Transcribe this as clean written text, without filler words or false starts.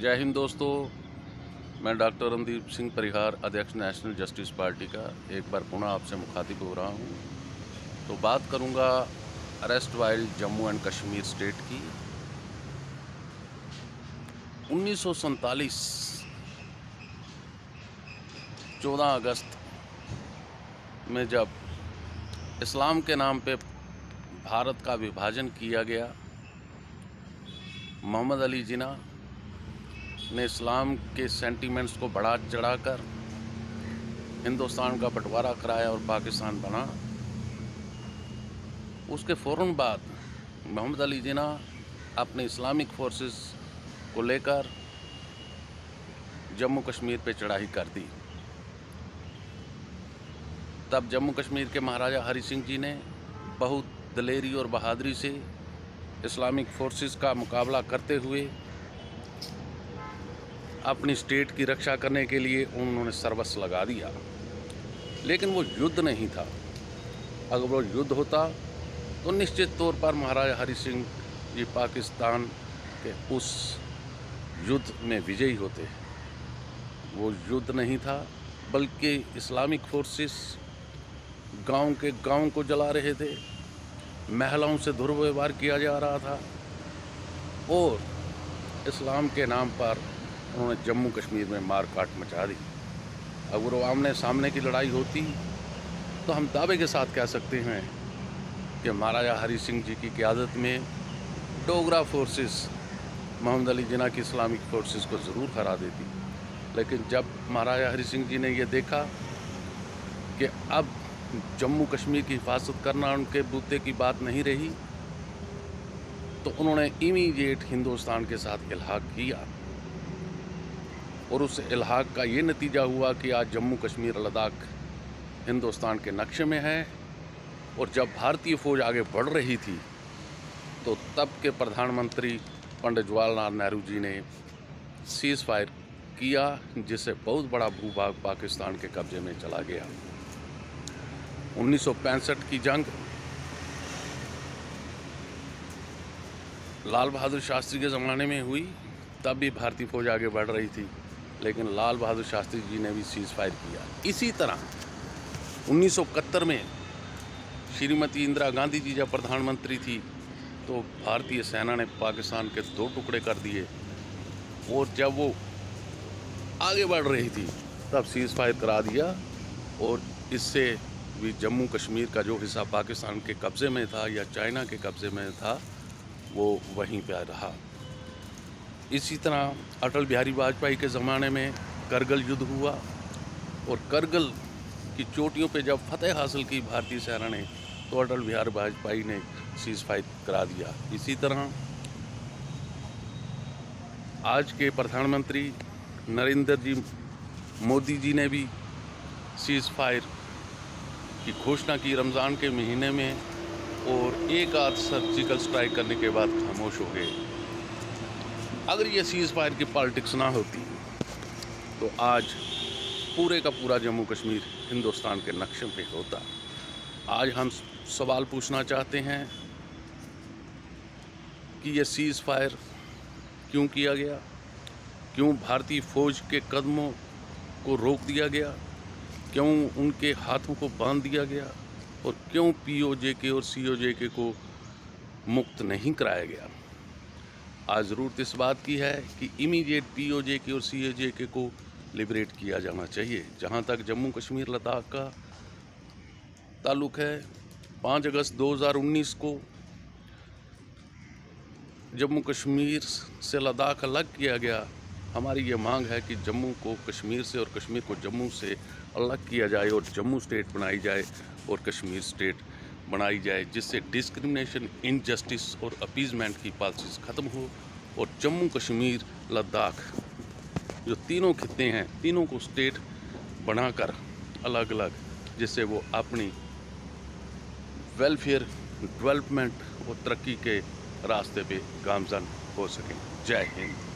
जय हिंद दोस्तों, मैं डॉक्टर रणदीप सिंह परिहार, अध्यक्ष नेशनल जस्टिस पार्टी का एक बार पुनः आपसे मुखातिब हो रहा हूँ। तो बात करूँगा arrest while Jammu and Kashmir state की। 1947 14 अगस्त में जब इस्लाम के नाम पे भारत का विभाजन किया गया, मोहम्मद अली जिन्ना ने इस्लाम के सेंटिमेंट्स को बढ़ा चढ़ाकर हिंदुस्तान का बंटवारा कराया और पाकिस्तान बना। उसके फ़ौरन बाद मोहम्मद अली जिन्ना अपने इस्लामिक फोर्सेस को लेकर जम्मू कश्मीर पे चढ़ाई कर दी। तब जम्मू कश्मीर के महाराजा हरि सिंह जी ने बहुत दलेरी और बहादुरी से इस्लामिक फोर्सेस का मुकाबला करते हुए अपनी स्टेट की रक्षा करने के लिए उन्होंने सर्वस्व लगा दिया। लेकिन वो युद्ध नहीं था। अगर वो युद्ध होता तो निश्चित तौर पर महाराजा हरि सिंह जी पाकिस्तान के उस युद्ध में विजयी होते। वो युद्ध नहीं था, बल्कि इस्लामिक फोर्सेस गांव के गांव को जला रहे थे, महिलाओं से दुर्व्यवहार किया जा रहा था और इस्लाम के नाम पर उन्होंने जम्मू कश्मीर में मार काट मचा दी। अगर वो आमने सामने की लड़ाई होती तो हम दावे के साथ कह सकते हैं कि महाराजा हरि सिंह जी की क़यादत में डोगरा फोर्सेस मोहम्मद अली जिन्ना की इस्लामिक फोर्सेस को ज़रूर हरा देती। लेकिन जब महाराजा हरि सिंह जी ने ये देखा कि अब जम्मू कश्मीर की हिफाजत करना उनके बूते की बात नहीं रही, तो उन्होंने इमीडिएट हिंदुस्तान के साथ इल्हाक किया और उस इल्हाक का ये नतीजा हुआ कि आज जम्मू कश्मीर और लद्दाख हिंदुस्तान के नक्शे में है। और जब भारतीय फ़ौज आगे बढ़ रही थी तो तब के प्रधानमंत्री पंडित जवाहरलाल नेहरू जी ने सीज़ फायर किया, जिससे बहुत बड़ा भूभाग पाकिस्तान के कब्जे में चला गया। 1965 की जंग लाल बहादुर शास्त्री के ज़माने में हुई, तब भी भारतीय फ़ौज आगे बढ़ रही थी, लेकिन लाल बहादुर शास्त्री जी ने भी सीज़ फायर किया। इसी तरह 1971 में श्रीमती इंदिरा गांधी जी जब प्रधानमंत्री थी तो भारतीय सेना ने पाकिस्तान के 2 टुकड़े कर दिए और जब वो आगे बढ़ रही थी तब सीज़ फायर करा दिया और इससे भी जम्मू कश्मीर का जो हिस्सा पाकिस्तान के कब्ज़े में था या चाइना के कब्ज़े में था वो वहीं पर रहा। इसी तरह अटल बिहारी वाजपेयी के ज़माने में करगिल युद्ध हुआ और करगिल की चोटियों पे जब फतेह हासिल की भारतीय सेना ने तो अटल बिहारी वाजपेयी ने सीज़ फायर करा दिया। इसी तरह आज के प्रधानमंत्री नरेंद्र जी मोदी जी ने भी सीज़ फायर की घोषणा की रमज़ान के महीने में और एक आध सर्जिकल स्ट्राइक करने के बाद खामोश हो गए। अगर ये सीज़ फायर की पॉलिटिक्स ना होती तो आज पूरे का पूरा जम्मू कश्मीर हिंदुस्तान के नक्शे पे होता। आज हम सवाल पूछना चाहते हैं कि ये सीज़ फायर क्यों किया गया, क्यों भारतीय फ़ौज के कदमों को रोक दिया गया, क्यों उनके हाथों को बांध दिया गया और क्यों POJK और COJK को मुक्त नहीं कराया गया। आज ज़रूरत इस बात की है कि इमीडिएट POJK और COJK को लिबरेट किया जाना चाहिए। जहाँ तक जम्मू कश्मीर लद्दाख का ताल्लुक़ है, 5 अगस्त 2019 को जम्मू कश्मीर से लद्दाख अलग किया गया। हमारी ये मांग है कि जम्मू को कश्मीर से और कश्मीर को जम्मू से अलग किया जाए और जम्मू स्टेट बनाई जाए और कश्मीर स्टेट बनाई जाए, जिससे डिस्क्रिमिनेशन, इनजस्टिस और अपीजमेंट की पॉलिसीज़ ख़त्म हो और जम्मू कश्मीर लद्दाख जो तीनों खित्ते हैं, तीनों को स्टेट बनाकर अलग अलग, जिससे वो अपनी वेलफेयर, डेवलपमेंट और तरक्की के रास्ते पे गामज़न हो सकें। जय हिंद।